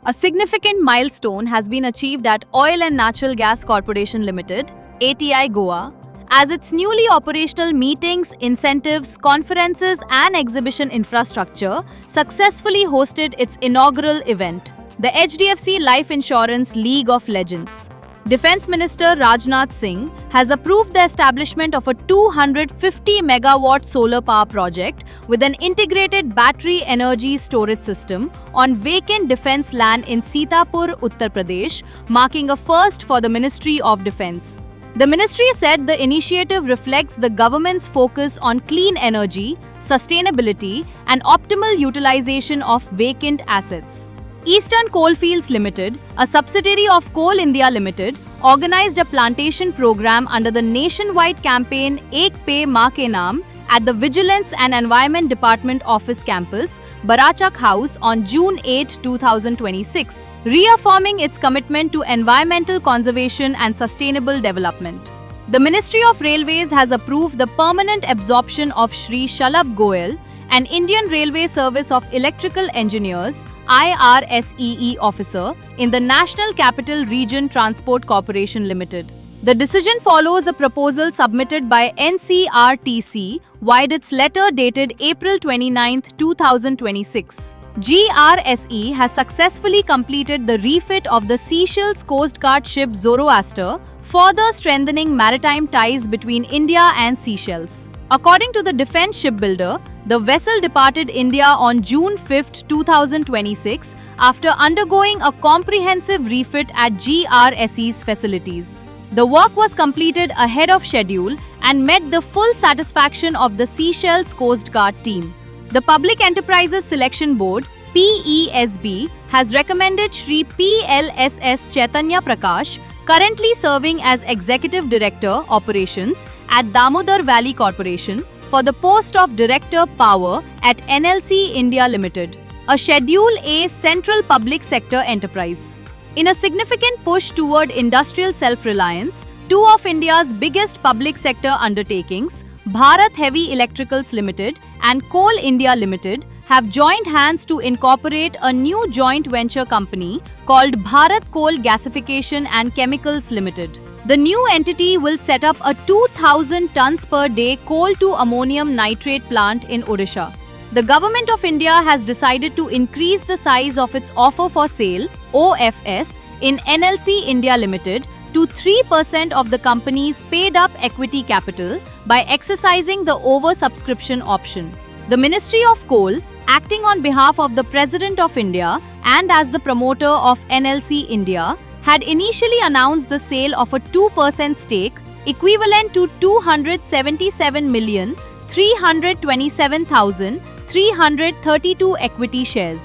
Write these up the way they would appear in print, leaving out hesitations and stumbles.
A significant milestone has been achieved at Oil and Natural Gas Corporation Limited, ATI Goa, as its newly operational meetings, incentives, conferences and exhibition infrastructure successfully hosted its inaugural event, the HDFC Life Insurance League of Legends. Defence Minister Rajnath Singh has approved the establishment of a 250 megawatt solar power project with an integrated battery energy storage system on vacant defence land in Sitapur, Uttar Pradesh, marking a first for the Ministry of Defence. The ministry said the initiative reflects the government's focus on clean energy, sustainability and optimal utilization of vacant assets. Eastern Coalfields Limited, a subsidiary of Coal India Limited, organized a plantation program under the nationwide campaign Ek Pe Maa Ke Naam at the Vigilance and Environment Department Office Campus, Barachak House on June 8, 2026, reaffirming its commitment to environmental conservation and sustainable development. The Ministry of Railways has approved the permanent absorption of Shri Shalabh Goel, an Indian Railway Service of Electrical Engineers IRSEE officer in the National Capital Region Transport Corporation Limited. The decision follows a proposal submitted by NCRTC via its letter dated April 29, 2026. GRSE has successfully completed the refit of the Seychelles Coast Guard ship Zoroaster, further strengthening maritime ties between India and Seychelles. According to the defence shipbuilder, the vessel departed India on June 5, 2026 after undergoing a comprehensive refit at GRSE's facilities. The work was completed ahead of schedule and met the full satisfaction of the Seychelles Coast Guard team. The Public Enterprises Selection Board PESB has recommended Shri PLSS Chaitanya Prakash, currently serving as Executive Director Operations at Damodar Valley Corporation, for the post of Director Power at NLC India Limited, a Schedule A central public sector enterprise. In a significant push toward industrial self-reliance, two of India's biggest public sector undertakings, Bharat Heavy Electricals Limited and Coal India Limited, have joined hands to incorporate a new joint venture company called Bharat Coal Gasification and Chemicals Limited. The new entity will set up a 2,000 tons per day coal to ammonium nitrate plant in Odisha. The Government of India has decided to increase the size of its offer for sale OFS in NLC India Limited to 3% of the company's paid-up equity capital by exercising the oversubscription option. The Ministry of Coal, acting on behalf of the President of India and as the promoter of NLC India, had initially announced the sale of a 2% stake equivalent to 277,327,332 equity shares.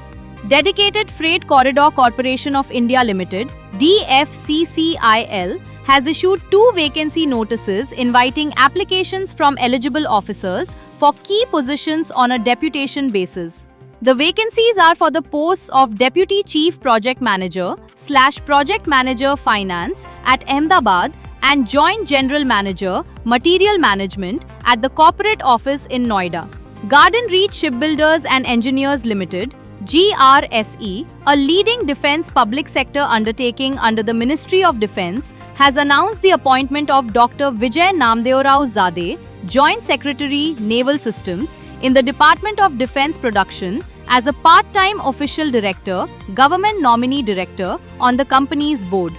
Dedicated Freight Corridor Corporation of India Limited, DFCCIL, has issued 2 vacancy notices inviting applications from eligible officers for key positions on a deputation basis. The vacancies are for the posts of Deputy Chief Project Manager / Project Manager Finance at Ahmedabad and Joint General Manager Material Management at the Corporate Office in Noida. Garden Reach Shipbuilders and Engineers Limited, GRSE, a leading defence public sector undertaking under the Ministry of Defence, has announced the appointment of Dr. Vijay Namdeo Rao Zade, Joint Secretary, Naval Systems, in the Department of Defence Production as a part-time official director, government nominee director on the company's board.